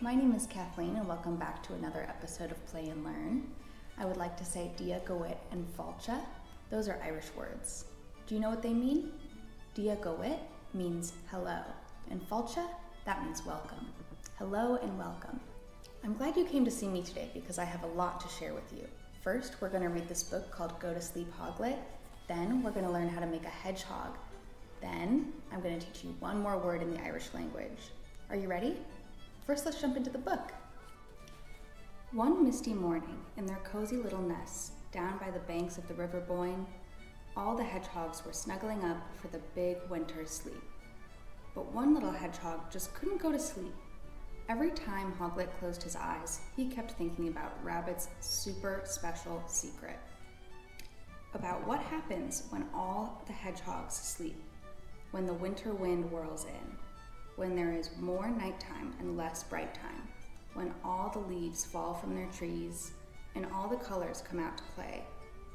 my name is Kathleen and welcome back to another episode of Play and Learn. I would like to say Dia Gowit and Falcha. Those are Irish words. Do you know what they mean? Dia Gowit means hello, and Falcha, that means welcome. Hello and welcome. I'm glad you came to see me today because I have a lot to share with you. First, we're going to read this book called Go to Sleep, Hoglet. Then, we're going to learn how to make a hedgehog. Then, I'm going to teach you one more word in the Irish language. Are you ready? First, let's jump into the book. One misty morning, in their cozy little nests, down by the banks of the River Boyne, all the hedgehogs were snuggling up for the big winter sleep. But one little hedgehog just couldn't go to sleep. Every time Hoglet closed his eyes, he kept thinking about Rabbit's super special secret. About what happens when all the hedgehogs sleep, when the winter wind whirls in, when there is more nighttime and less bright time, when all the leaves fall from their trees and all the colors come out to play.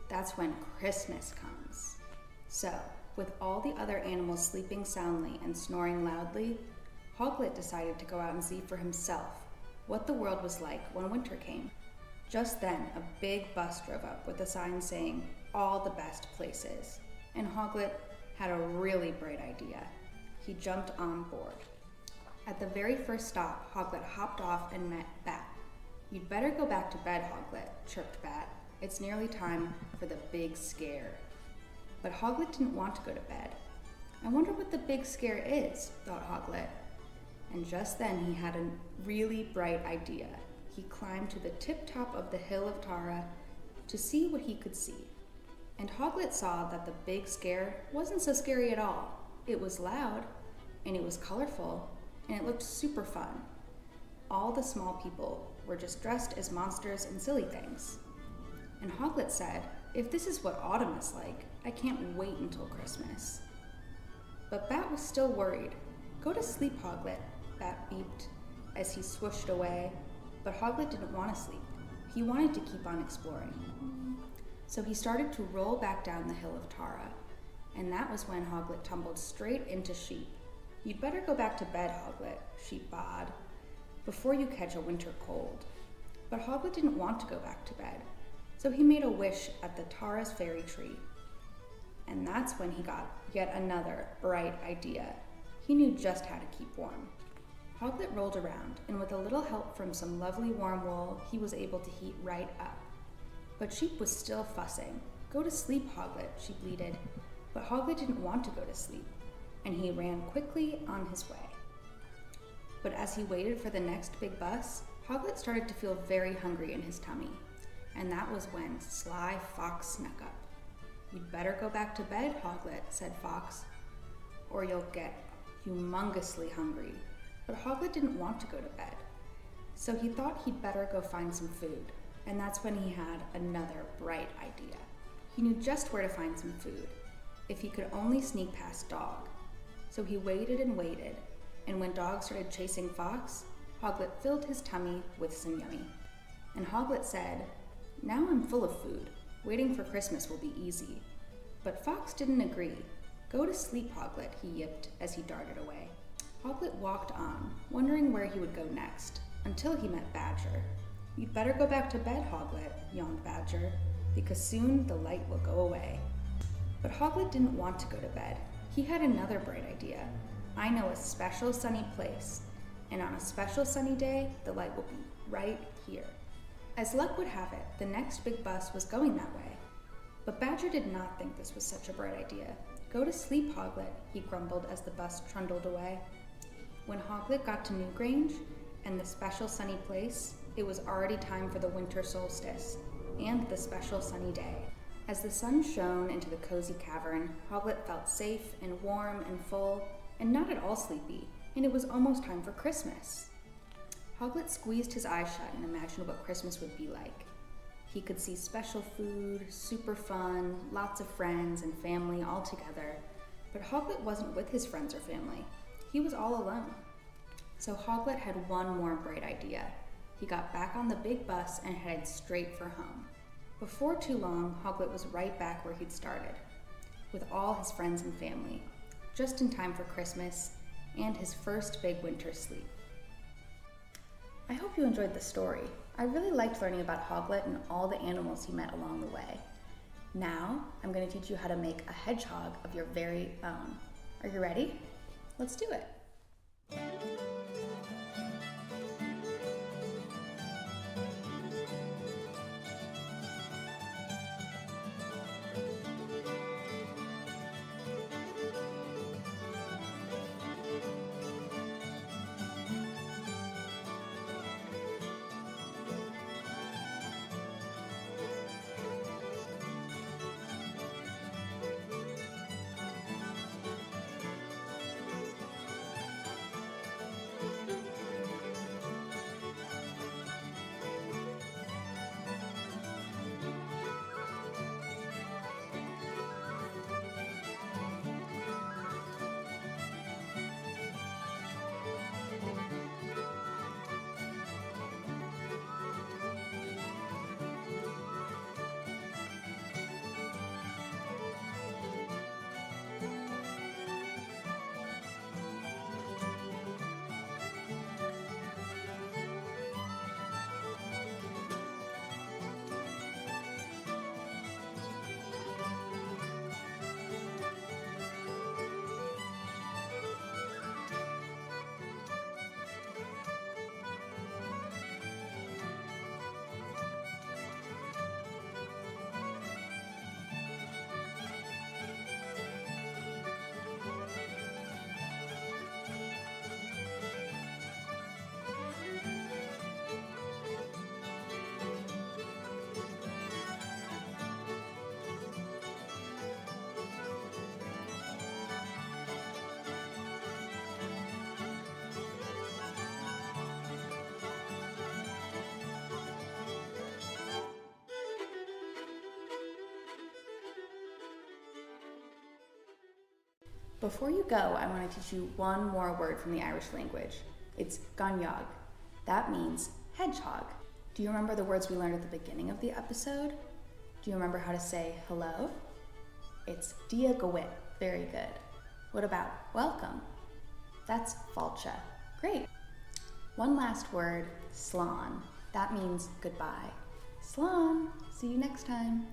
That's when Christmas comes. So, with all the other animals sleeping soundly and snoring loudly, Hoglet decided to go out and see for himself what the world was like when winter came. Just then, a big bus drove up with a sign saying, "All the best places," and Hoglet had a really bright idea. He jumped on board. At the very first stop, Hoglet hopped off and met Bat. "You'd better go back to bed, Hoglet," chirped Bat. "It's nearly time for the big scare." But Hoglet didn't want to go to bed. "I wonder what the big scare is," thought Hoglet. And just then he had a really bright idea. He climbed to the tip-top of the hill of Tara to see what he could see. And Hoglet saw that the big scare wasn't so scary at all. It was loud, and it was colorful, and it looked super fun. All the small people were just dressed as monsters and silly things. And Hoglet said, "If this is what autumn is like, I can't wait until Christmas." But Bat was still worried. "Go to sleep, Hoglet," Bat beeped as he swooshed away. But Hoglet didn't want to sleep. He wanted to keep on exploring. So he started to roll back down the hill of Tara, and that was when Hoglet tumbled straight into Sheep. "You'd better go back to bed, Hoglet," Sheep bawed, "before you catch a winter cold." But Hoglet didn't want to go back to bed, so he made a wish at the Tara's fairy tree. And that's when he got yet another bright idea. He knew just how to keep warm. Hoglet rolled around, and with a little help from some lovely warm wool, he was able to heat right up. But Sheep was still fussing. "Go to sleep, Hoglet," she bleated. But Hoglet didn't want to go to sleep, and he ran quickly on his way. But as he waited for the next big bus, Hoglet started to feel very hungry in his tummy. And that was when Sly Fox snuck up. "You'd better go back to bed, Hoglet," said Fox, "or you'll get humongously hungry." But Hoglet didn't want to go to bed, so he thought he'd better go find some food, and that's when he had another bright idea. He knew just where to find some food, if he could only sneak past Dog. So he waited, and when Dog started chasing Fox, Hoglet filled his tummy with some yummy. And Hoglet said, "Now I'm full of food. Waiting for Christmas will be easy." But Fox didn't agree. "Go to sleep, Hoglet," he yipped as he darted away. Hoglet walked on, wondering where he would go next, until he met Badger. "You'd better go back to bed, Hoglet," yawned Badger, "because soon the light will go away." But Hoglet didn't want to go to bed. He had another bright idea. "I know a special sunny place, and on a special sunny day, the light will be right here." As luck would have it, the next big bus was going that way. But Badger did not think this was such a bright idea. "Go to sleep, Hoglet," he grumbled as the bus trundled away. When Hoglet got to Newgrange and the special sunny place, it was already time for the winter solstice and the special sunny day. As the sun shone into the cozy cavern, Hoglet felt safe and warm and full and not at all sleepy, and it was almost time for Christmas. Hoglet squeezed his eyes shut and imagined what Christmas would be like. He could see special food, super fun, lots of friends and family all together, but Hoglet wasn't with his friends or family. He was all alone. So Hoglet had one more bright idea. He got back on the big bus and headed straight for home. Before too long, Hoglet was right back where he'd started, with all his friends and family, just in time for Christmas and his first big winter sleep. I hope you enjoyed the story. I really liked learning about Hoglet and all the animals he met along the way. Now, I'm going to teach you how to make a hedgehog of your very own. Are you ready? Let's do it. Before you go, I want to teach you one more word from the Irish language. It's Gaeilge. That means hedgehog. Do you remember the words we learned at the beginning of the episode? Do you remember how to say hello? It's dia gowit. Very good. What about welcome? That's falcha. Great. One last word, slán. That means goodbye. Slán. See you next time.